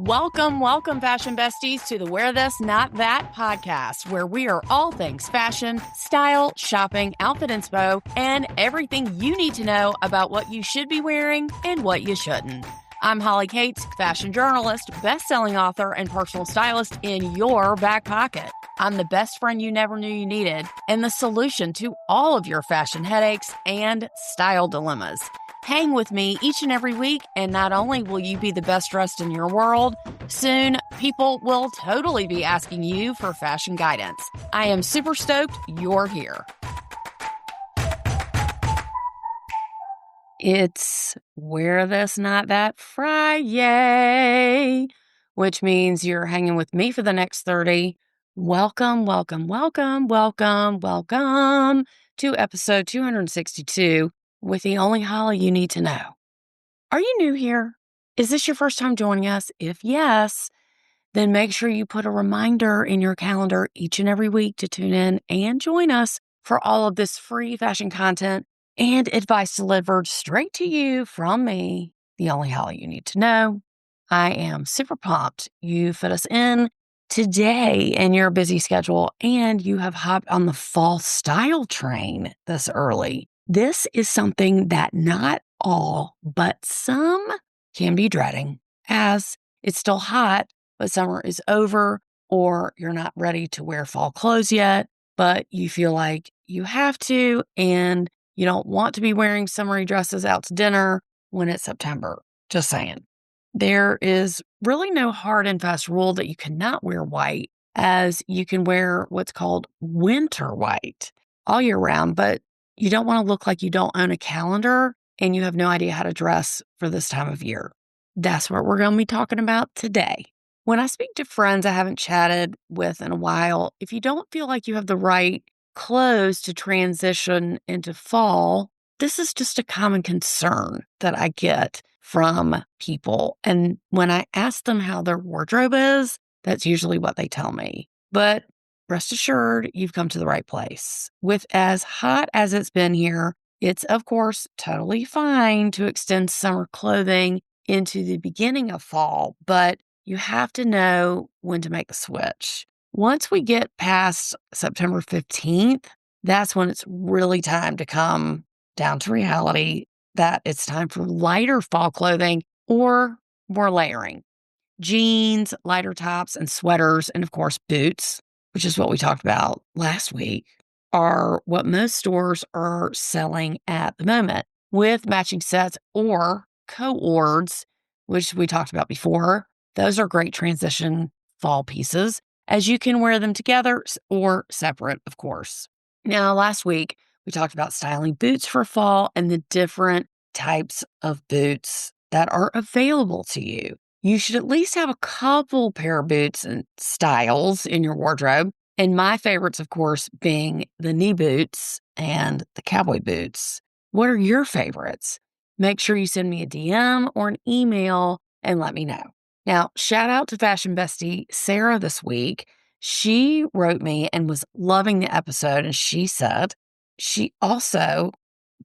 Welcome, welcome, fashion besties, to the Wear This, Not That podcast, where we are all things fashion, style, shopping, outfit inspo, and everything you need to know about what you should be wearing and what you shouldn't. I'm Holly Cates, fashion journalist, best-selling author, and personal stylist in your back pocket. I'm the best friend you never knew you needed, and the solution to all of your fashion headaches and style dilemmas. Hang with me each and every week, and not only will you be the best dressed in your world, soon people will totally be asking you for fashion guidance. I am super stoked you're here. It's Wear This, Not That Friday, which means you're hanging with me for the next 30. Welcome, welcome, welcome, welcome, welcome to episode 262 with the only Holly you need to know. Are you new here? Is this your first time joining us? If yes, then make sure you put a reminder in your calendar each and every week to tune in and join us for all of this free fashion content and advice delivered straight to you from me, the only Holly you need to know. I am super pumped you fit us in today in your busy schedule, and you have hopped on the fall style train this early. This is something that not all, but some can be dreading, as it's still hot, but summer is over, or you're not ready to wear fall clothes yet, but you feel like you have to, and you don't want to be wearing summery dresses out to dinner when it's September. Just saying. There is really no hard and fast rule that you cannot wear white, as you can wear what's called winter white all year round, but you don't want to look like you don't own a calendar and you have no idea how to dress for this time of year. That's what we're going to be talking about today. When I speak to friends I haven't chatted with in a while, if you don't feel like you have the right clothes to transition into fall, this is just a common concern that I get from people. And when I ask them how their wardrobe is, that's usually what they tell me. But rest assured, you've come to the right place. With as hot as it's been here, it's of course totally fine to extend summer clothing into the beginning of fall, but you have to know when to make the switch. Once we get past September 15th, that's when it's really time to come down to reality that it's time for lighter fall clothing or more layering. Jeans, lighter tops, and sweaters, and of course boots, which is what we talked about last week, are what most stores are selling at the moment, with matching sets or co-ords, which we talked about before. Those are great transition fall pieces, as you can wear them together or separate, of course. Now, last week, we talked about styling boots for fall and the different types of boots that are available to you. You should at least have a couple pair of boots and styles in your wardrobe. And my favorites, of course, being the knee boots and the cowboy boots. What are your favorites? Make sure you send me a DM or an email and let me know. Now, shout out to fashion bestie Sarah this week. She wrote me and was loving the episode, and she said she also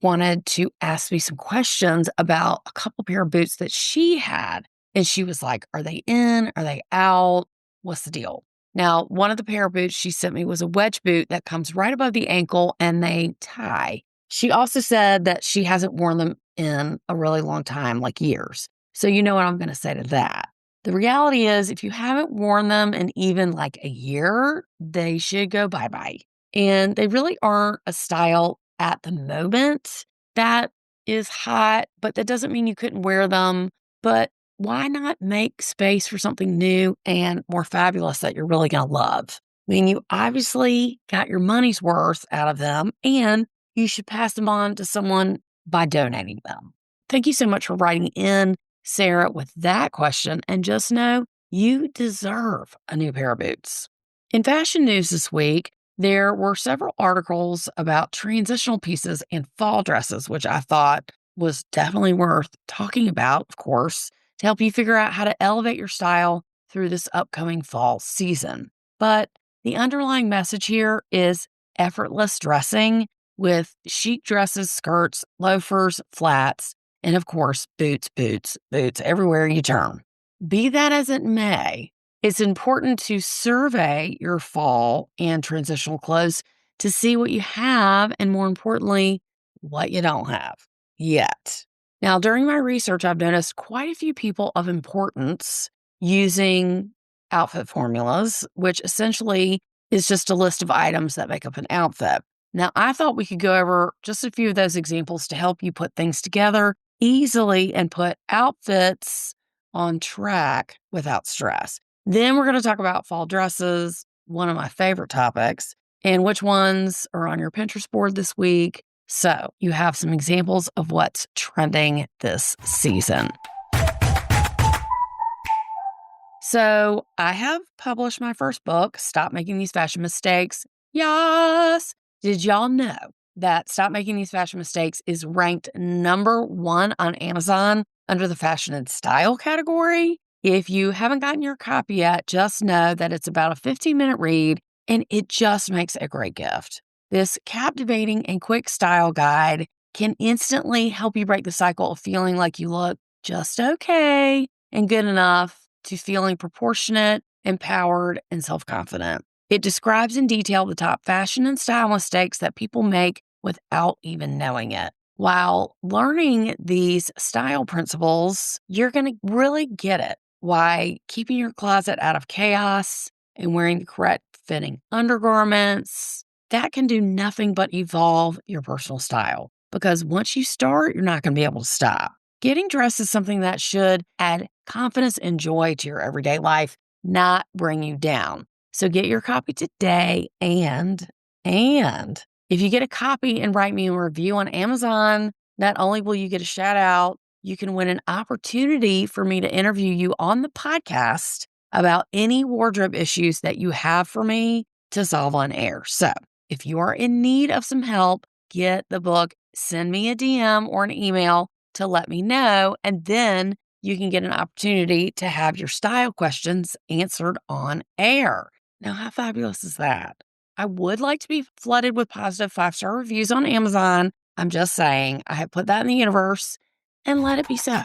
wanted to ask me some questions about a couple pair of boots that she had. And she was like, are they in? Are they out? What's the deal? Now, one of the pair of boots she sent me was a wedge boot that comes right above the ankle and they tie. She also said that she hasn't worn them in a really long time, like years. So you know what I'm going to say to that. The reality is, if you haven't worn them in even like a year, they should go bye-bye. And they really aren't a style at the moment that is hot, but that doesn't mean you couldn't wear them. But why not make space for something new and more fabulous that you're really going to love? I mean, you obviously got your money's worth out of them, and you should pass them on to someone by donating them. Thank you so much for writing in, Sarah, with that question. And just know you deserve a new pair of boots. In fashion news this week, there were several articles about transitional pieces and fall dresses, which I thought was definitely worth talking about, of course, to help you figure out how to elevate your style through this upcoming fall season. But the underlying message here is effortless dressing with chic dresses, skirts, loafers, flats, and of course, boots everywhere you turn. Be that as it may, it's important to survey your fall and transitional clothes to see what you have and, more importantly, what you don't have yet. Now, during my research, I've noticed quite a few people of importance using outfit formulas, which essentially is just a list of items that make up an outfit. Now, I thought we could go over just a few of those examples to help you put things together easily and put outfits on track without stress. Then we're going to talk about fall dresses, one of my favorite topics, and which ones are on your Pinterest board this week. So you have some examples of what's trending this season. So I have published my first book, Stop Making These Fashion Mistakes. Yes. Did y'all know that Stop Making These Fashion Mistakes is ranked #1 on Amazon under the fashion and style category? If you haven't gotten your copy yet, just know that it's about a 15-minute read and it just makes a great gift. This captivating and quick style guide can instantly help you break the cycle of feeling like you look just okay and good enough to feeling proportionate, empowered, and self-confident. It describes in detail the top fashion and style mistakes that people make without even knowing it. While learning these style principles, you're going to really get it. Why keeping your closet out of chaos and wearing the correct fitting undergarments, that can do nothing but evolve your personal style. Because once you start, you're not going to be able to stop. Getting dressed is something that should add confidence and joy to your everyday life, not bring you down. So get your copy today. And if you get a copy and write me a review on Amazon, not only will you get a shout out, you can win an opportunity for me to interview you on the podcast about any wardrobe issues that you have for me to solve on air. So if you are in need of some help, get the book, send me a DM or an email to let me know, and then you can get an opportunity to have your style questions answered on air. Now, how fabulous is that? I would like to be flooded with positive 5-star reviews on Amazon. I'm just saying, I have put that in the universe, and let it be so.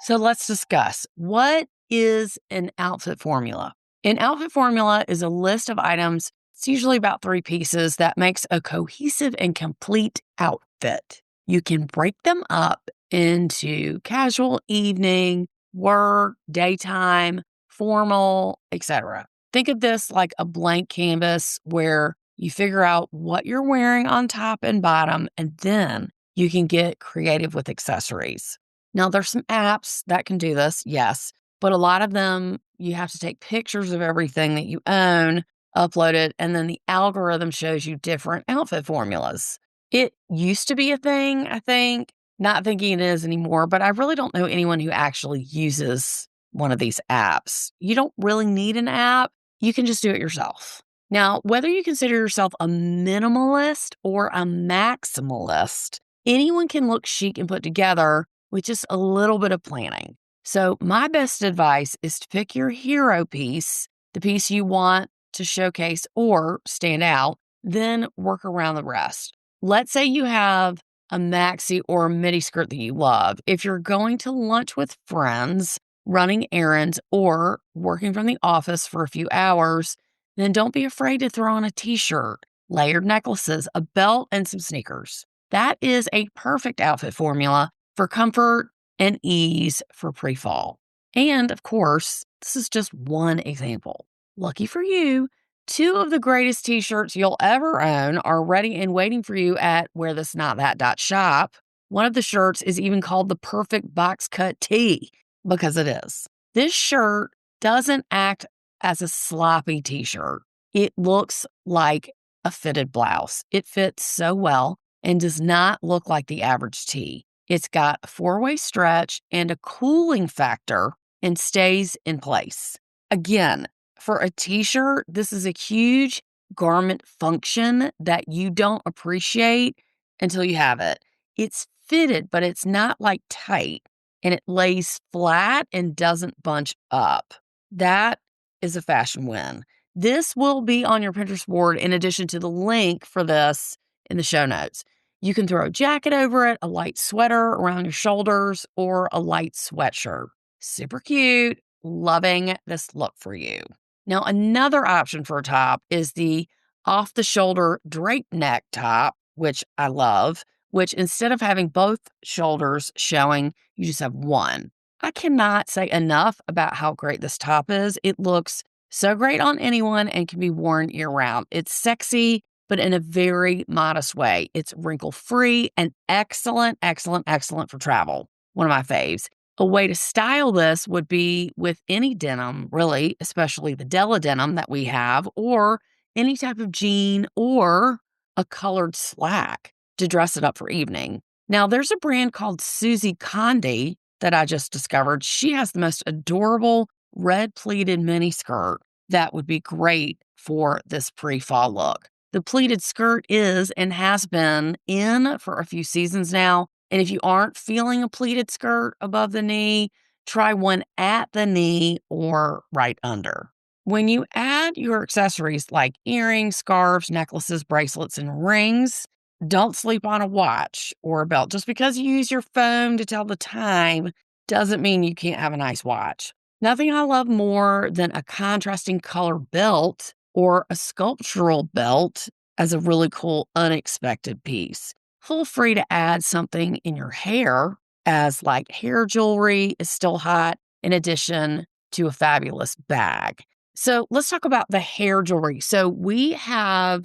So let's discuss, what is an outfit formula? An outfit formula is a list of items. It's usually about 3 pieces that makes a cohesive and complete outfit. You can break them up into casual, evening, work, daytime, formal, etc. Think of this like a blank canvas where you figure out what you're wearing on top and bottom, and then you can get creative with accessories. Now, there's some apps that can do this, yes, but a lot of them, you have to take pictures of everything that you own, upload it, and then the algorithm shows you different outfit formulas. It used to be a thing, I think, not thinking it is anymore, but I really don't know anyone who actually uses one of these apps. You don't really need an app. You can just do it yourself. Now, whether you consider yourself a minimalist or a maximalist, anyone can look chic and put together with just a little bit of planning. So my best advice is to pick your hero piece, the piece you want to showcase or stand out, then work around the rest. Let's say you have a maxi or a midi skirt that you love. If you're going to lunch with friends, running errands, or working from the office for a few hours, then don't be afraid to throw on a t-shirt, layered necklaces, a belt, and some sneakers. That is a perfect outfit formula for comfort and ease for pre-fall. And of course, this is just one example. Lucky for you, 2 of the greatest t-shirts you'll ever own are ready and waiting for you at wearthisnotthat.shop. One of the shirts is even called the perfect box cut tee, because it is. This shirt doesn't act as a sloppy t-shirt. It looks like a fitted blouse. It fits so well and does not look like the average tee. It's got a 4-way stretch and a cooling factor and stays in place. Again, for a t-shirt, this is a huge garment function that you don't appreciate until you have it. It's fitted, but it's not like tight, and it lays flat and doesn't bunch up. That is a fashion win. This will be on your Pinterest board in addition to the link for this in the show notes. You can throw a jacket over it, a light sweater around your shoulders, or a light sweatshirt. Super cute. Loving this look for you. Now, another option for a top is the off the shoulder drape neck top, which I love, which instead of having both shoulders showing, you just have one. I cannot say enough about how great this top is. It looks so great on anyone and can be worn year round. It's sexy, but in a very modest way. It's wrinkle free and excellent, excellent, excellent for travel. One of my faves. A way to style this would be with any denim, really, especially the Della denim that we have, or any type of jean or a colored slack to dress it up for evening. Now, there's a brand called Susie Conde that I just discovered. She has the most adorable red pleated mini skirt that would be great for this pre-fall look. The pleated skirt is and has been in for a few seasons now. And if you aren't feeling a pleated skirt above the knee, try one at the knee or right under. When you add your accessories like earrings, scarves, necklaces, bracelets, and rings, don't sleep on a watch or a belt. Just because you use your phone to tell the time doesn't mean you can't have a nice watch. Nothing I love more than a contrasting color belt or a sculptural belt as a really cool, unexpected piece. Feel free to add something in your hair as like hair jewelry is still hot in addition to a fabulous bag. So let's talk about the hair jewelry. So I'm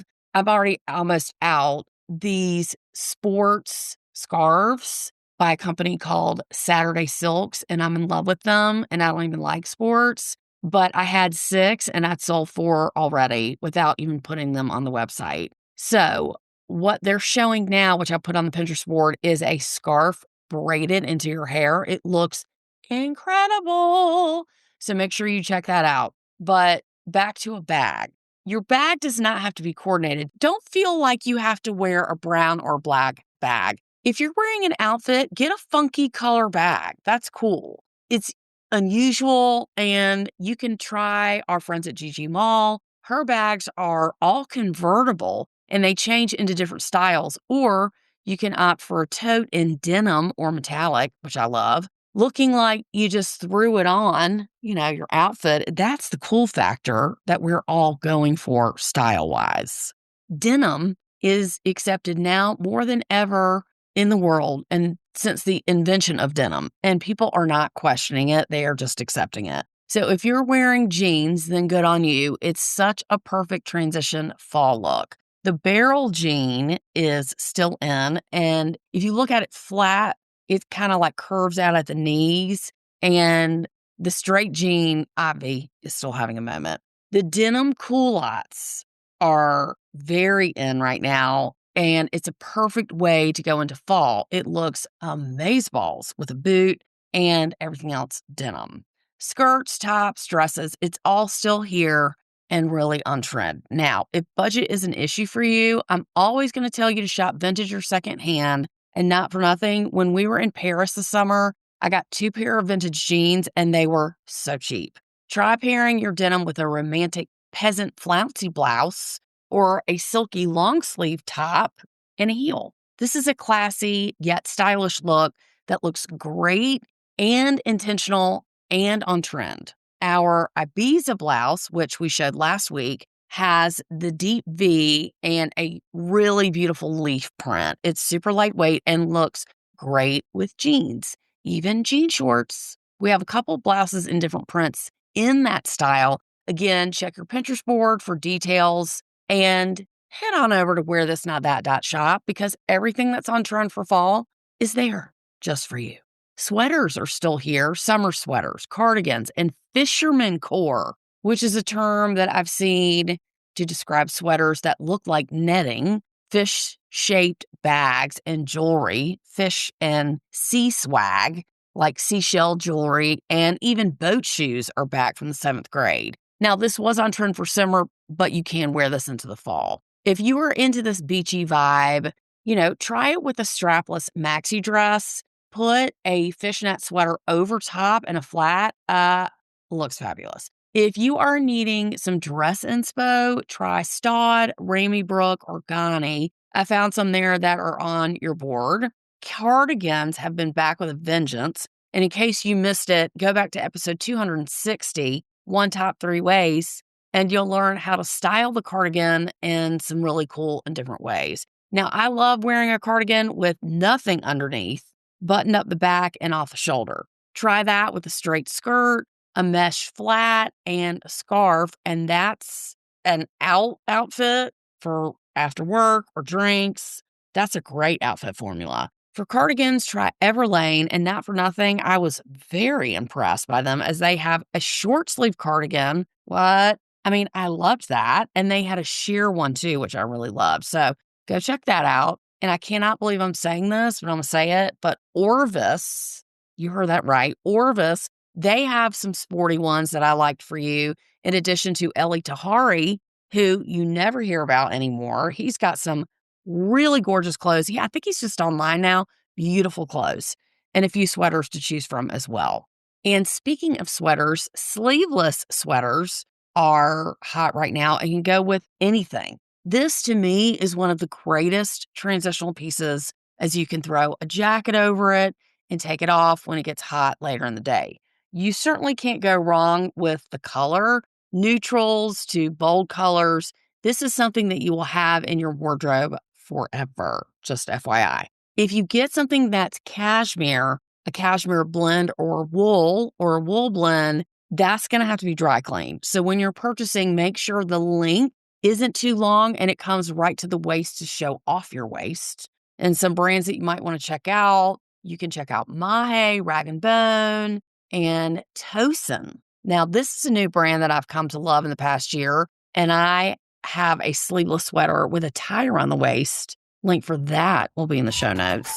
already almost out these sports scarves by a company called Saturday Silks, and I'm in love with them, and I don't even like sports, but I had 6 and I'd sold 4 already without even putting them on the website. So what they're showing now, which I put on the Pinterest board, is a scarf braided into your hair. It looks incredible. So make sure you check that out. But back to a bag. Your bag does not have to be coordinated. Don't feel like you have to wear a brown or black bag. If you're wearing an outfit, get a funky color bag. That's cool. It's unusual, and you can try our friends at GG Mall. Her bags are all convertible and they change into different styles, or you can opt for a tote in denim or metallic, which I love, looking like you just threw it on, your outfit. That's the cool factor that we're all going for style-wise. Denim is accepted now more than ever in the world and since the invention of denim, and people are not questioning it. They are just accepting it. So if you're wearing jeans, then good on you. It's such a perfect transition fall look. The barrel jean is still in, and if you look at it flat, it kind of like curves out at the knees, and the straight jean, Ivy, is still having a moment. The denim culottes are very in right now, and it's a perfect way to go into fall. It looks amazeballs with a boot and everything else denim. Skirts, tops, dresses, it's all still here and really on trend. Now, if budget is an issue for you, I'm always going to tell you to shop vintage or secondhand. And not for nothing, when we were in Paris this summer, I got 2 pair of vintage jeans and they were so cheap. Try pairing your denim with a romantic peasant flouncy blouse or a silky long sleeve top and a heel. This is a classy yet stylish look that looks great and intentional and on trend. Our Ibiza blouse, which we showed last week, has the deep V and a really beautiful leaf print. It's super lightweight and looks great with jeans, even jean shorts. We have a couple blouses in different prints in that style. Again, check your Pinterest board for details and head on over to wearthisnotthat.shop because everything that's on trend for fall is there just for you. Sweaters are still here, summer sweaters, cardigans, and fisherman core, which is a term that I've seen to describe sweaters that look like netting, fish-shaped bags and jewelry, fish and sea swag, like seashell jewelry, and even boat shoes are back from the 7th grade. Now, this was on trend for summer, but you can wear this into the fall. If you are into this beachy vibe, try it with a strapless maxi dress. Put a fishnet sweater over top and a flat. Looks fabulous. If you are needing some dress inspo, try Staud, Ramy Brook, or Ghani. I found some there that are on your board. Cardigans have been back with a vengeance. And in case you missed it, go back to episode 260, One Top 3 Ways, and you'll learn how to style the cardigan in some really cool and different ways. Now, I love wearing a cardigan with nothing underneath, buttoned up the back and off the shoulder. Try that with a straight skirt, a mesh flat, and a scarf, and that's an outfit for after work or drinks. That's a great outfit formula. For cardigans, try Everlane, and not for nothing, I was very impressed by them as they have a short sleeve cardigan. What? I mean, I loved that. And they had a sheer one too, which I really loved. So go check that out. And I cannot believe I'm saying this, but I'm going to say it. But Orvis, you heard that right. Orvis, they have some sporty ones that I liked for you, in addition to Ellie Tahari, who you never hear about anymore. He's got some really gorgeous clothes. Yeah, I think he's just online now. Beautiful clothes and a few sweaters to choose from as well. And speaking of sweaters, sleeveless sweaters are hot right now and can go with anything. This to me is one of the greatest transitional pieces, as you can throw a jacket over it and take it off when it gets hot later in the day. You certainly can't go wrong with the color, neutrals to bold colors. This is something that you will have in your wardrobe forever, just FYI. If you get something that's cashmere, a cashmere blend or a wool blend, that's going to have to be dry cleaned. So when you're purchasing, make sure the length isn't too long and it comes right to the waist to show off your waist. And some brands that you might want to check out, you can check out Mahe, Rag & Bone, and Tosin. Now, this is a new brand that I've come to love in the past year, and I have a sleeveless sweater with a tie around the waist. Link for that will be in the show notes.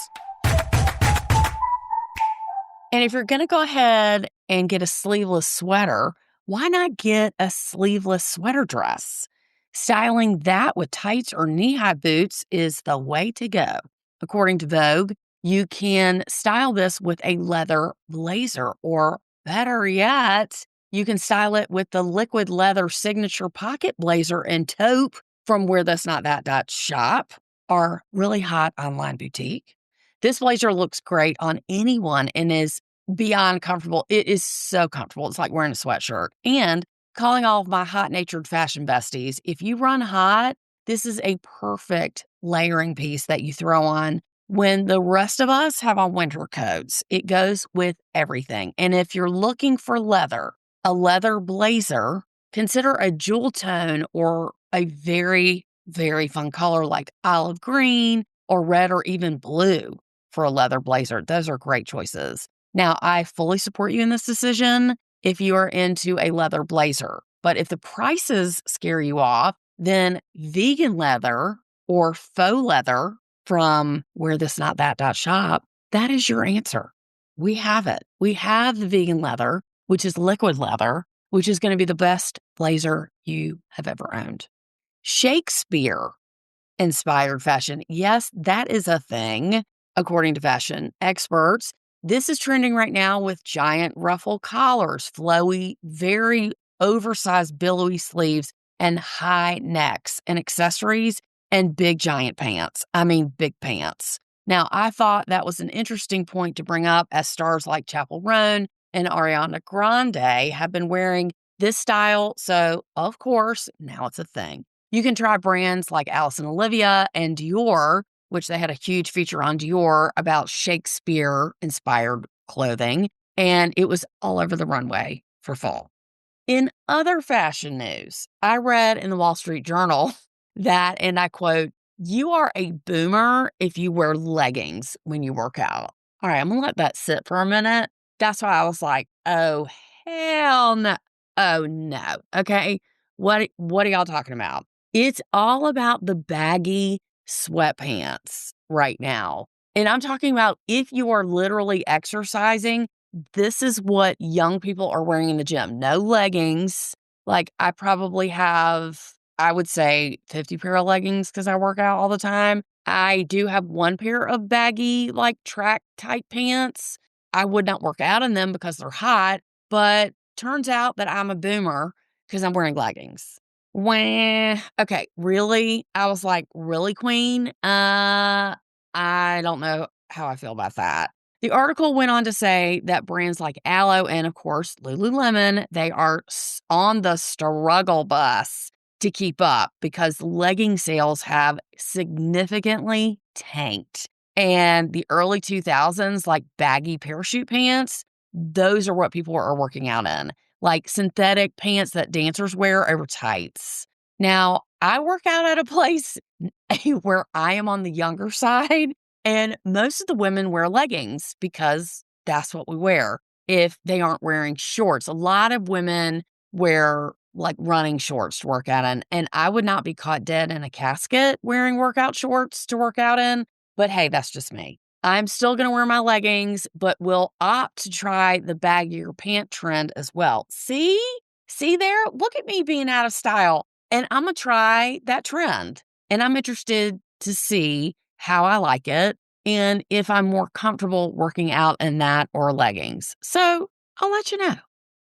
And if you're going to go ahead and get a sleeveless sweater, why not get a sleeveless sweater dress? Styling that with tights or knee-high boots is the way to go. According to Vogue, you can style this with a leather blazer, or better yet, you can style it with the liquid leather signature pocket blazer and taupe from Where That's Not That shop, our really hot online boutique. This blazer looks great on anyone and is beyond comfortable. It is so comfortable. It's like wearing a sweatshirt. And calling all of my hot-natured fashion besties, if you run hot, this is a perfect layering piece that you throw on when the rest of us have on winter coats. It goes with everything. And if you're looking for leather, a leather blazer, consider a jewel tone or a very, very fun color like olive green or red or even blue for a leather blazer. Those are great choices. Now, I fully support you in this decision if you are into a leather blazer. But if the prices scare you off, then vegan leather or faux leather from Where This Not That shop, that is your answer. We have it. We have the vegan leather, which is liquid leather, which is going to be the best blazer you have ever owned. Shakespeare inspired fashion. Yes, that is a thing, according to fashion experts. This is trending right now with giant ruffle collars, flowy, very oversized billowy sleeves, and high necks and accessories, and big giant pants. I mean, big pants. Now, I thought that was an interesting point to bring up, as stars like Chappell Roan and Ariana Grande have been wearing this style. So, of course, now it's a thing. You can try brands like Alice and Olivia and Dior, which they had a huge feature on Dior about Shakespeare-inspired clothing, and it was all over the runway for fall. In other fashion news, I read in the Wall Street Journal that, and I quote, "You are a boomer if you wear leggings when you work out." All right, I'm going to let that sit for a minute. That's why I was like, oh, hell no. Oh, no. Okay, what are y'all talking about? It's all about the baggy sweatpants right now. And I'm talking about if you are literally exercising, this is what young people are wearing in the gym. No leggings. Like, I probably have, I would say 50 pair of leggings because I work out all the time. I do have one pair of baggy, like track type pants. I would not work out in them because they're hot, but turns out that I'm a boomer because I'm wearing leggings. Wah. Okay, really? I was like, "Really, queen?" I don't know how I feel about that. The article went on to say that brands like Aloe and, of course, Lululemon, they are on the struggle bus to keep up because legging sales have significantly tanked. And the early 2000s, like baggy parachute pants, those are what people are working out in, like synthetic pants that dancers wear over tights. Now, I work out at a place where I am on the younger side, and most of the women wear leggings because that's what we wear if they aren't wearing shorts. A lot of women wear like running shorts to work out in, and I would not be caught dead in a casket wearing workout shorts to work out in. But hey, that's just me. I'm still going to wear my leggings, but will opt to try the baggier pant trend as well. See? See there? Look at me being out of style. And I'm going to try that trend. And I'm interested to see how I like it and if I'm more comfortable working out in that or leggings. So I'll let you know.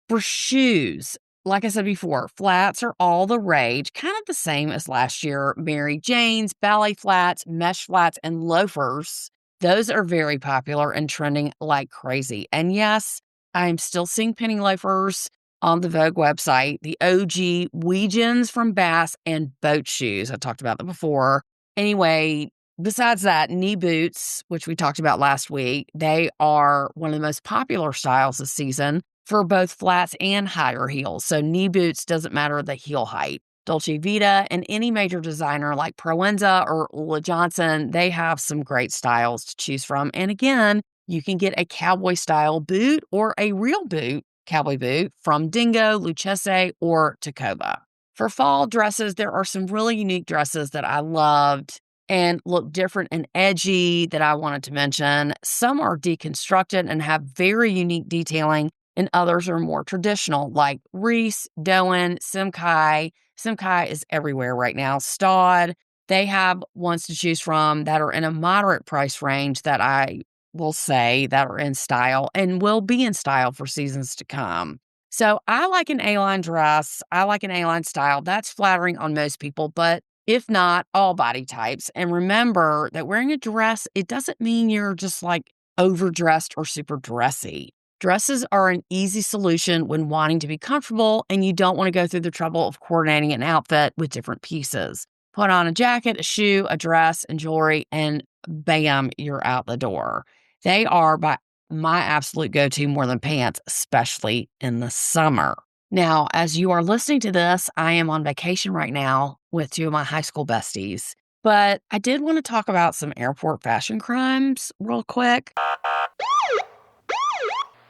For shoes, like I said before, flats are all the rage, kind of the same as last year. Mary Janes, ballet flats, mesh flats, and loafers. Those are very popular and trending like crazy. And yes, I'm still seeing penny loafers on the Vogue website, the OG Weegens from Bass and boat shoes. I talked about them before. Anyway, besides that, knee boots, which we talked about last week, they are one of the most popular styles this season for both flats and higher heels. So knee boots doesn't matter the heel height. Dolce Vita and any major designer like Proenza or Ulla Johnson, they have some great styles to choose from. And again, you can get a cowboy style boot or a real boot, cowboy boot from Dingo, Lucchese, or Tacova. For fall dresses, there are some really unique dresses that I loved and look different and edgy that I wanted to mention. Some are deconstructed and have very unique detailing, and others are more traditional, like Reese, Doan, Simkai. Simkai is everywhere right now. Staud, they have ones to choose from that are in a moderate price range that I will say that are in style and will be in style for seasons to come. So I like an A-line dress. I like an A-line style. That's flattering on most people, but if not, all body types. And remember that wearing a dress, it doesn't mean you're just like overdressed or super dressy. Dresses are an easy solution when wanting to be comfortable and you don't want to go through the trouble of coordinating an outfit with different pieces. Put on a jacket, a shoe, a dress, and jewelry, and bam, you're out the door. They are my absolute go-to more than pants, especially in the summer. Now, as you are listening to this, I am on vacation right now with two of my high school besties, but I did want to talk about some airport fashion crimes real quick.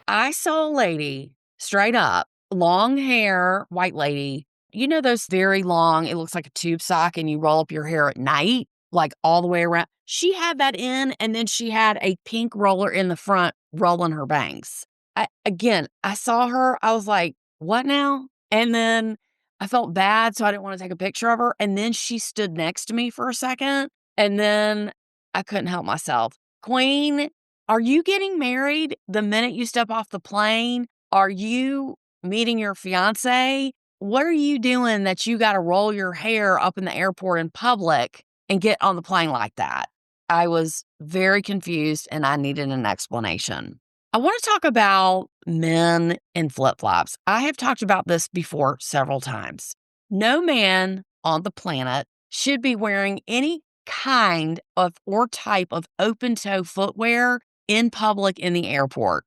I saw a lady, straight up, long hair, white lady. You know those very long, it looks like a tube sock and you roll up your hair at night, like all the way around? She had that in, and then she had a pink roller in the front rolling her bangs. I saw her, I was like, "What now?" And then I felt bad, so I didn't wanna take a picture of her, and then she stood next to me for a second, and then I couldn't help myself. "Queen, are you getting married the minute you step off the plane? Are you meeting your fiance? What are you doing that you gotta roll your hair up in the airport in public and get on the plane like that?" I was very confused and I needed an explanation. I want to talk about men in flip flops. I have talked about this before several times. No man on the planet should be wearing any kind of or type of open toe footwear in public in the airport,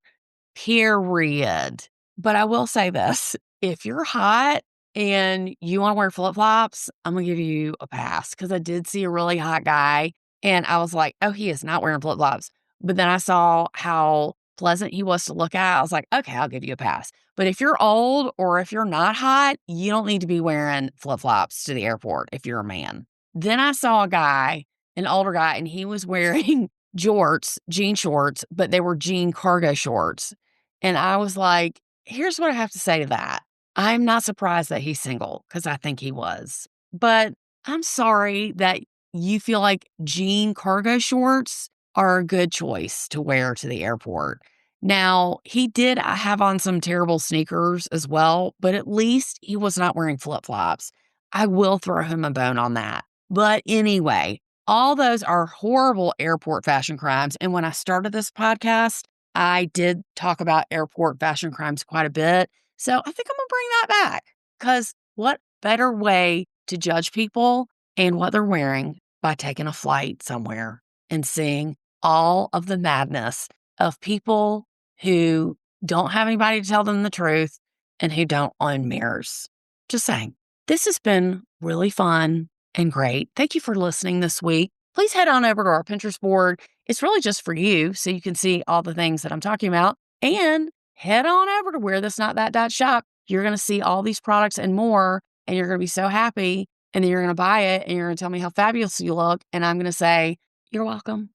period. But I will say this, if you're hot and you want to wear flip flops, I'm going to give you a pass because I did see a really hot guy and I was like, oh, he is not wearing flip flops. But then I saw how pleasant he was to look at. I was like, okay, I'll give you a pass. But if you're old or if you're not hot, you don't need to be wearing flip flops to the airport if you're a man. Then I saw a guy, an older guy, and he was wearing jorts, jean shorts, but they were jean cargo shorts. And I was like, here's what I have to say to that. I'm not surprised that he's single because I think he was. But I'm sorry that you feel like jean cargo shorts are a good choice to wear to the airport. Now, he did have on some terrible sneakers as well, but at least he was not wearing flip flops. I will throw him a bone on that. But anyway, all those are horrible airport fashion crimes. And when I started this podcast, I did talk about airport fashion crimes quite a bit. So I think I'm going to bring that back because what better way to judge people and what they're wearing by taking a flight somewhere and seeing all of the madness of people who don't have anybody to tell them the truth and who don't own mirrors. Just saying. This has been really fun and great. Thank you for listening this week. Please head on over to our Pinterest board. It's really just for you, so you can see all the things that I'm talking about. And head on over to wherethisnotthat.shop. You're going to see all these products and more, and you're going to be so happy. And then you're going to buy it, and you're going to tell me how fabulous you look. And I'm going to say, you're welcome,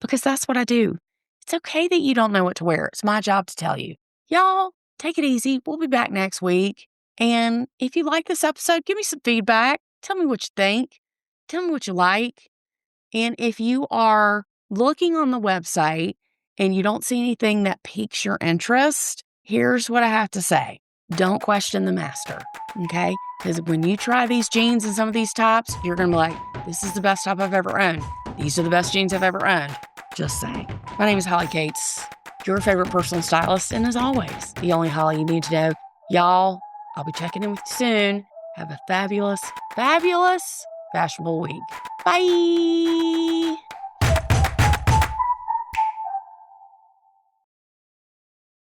because that's what I do. It's okay that you don't know what to wear. It's my job to tell you. Y'all, take it easy. We'll be back next week. And if you like this episode, give me some feedback. Tell me what you think. Tell me what you like. And if you are looking on the website and you don't see anything that piques your interest, here's what I have to say. Don't question the master, okay? Because when you try these jeans and some of these tops, you're going to be like, this is the best top I've ever owned. These are the best jeans I've ever owned. Just saying. My name is Holly Katz, your favorite personal stylist. And as always, the only Holly you need to know. Y'all, I'll be checking in with you soon. Have a fabulous, fabulous, fashionable week. Bye.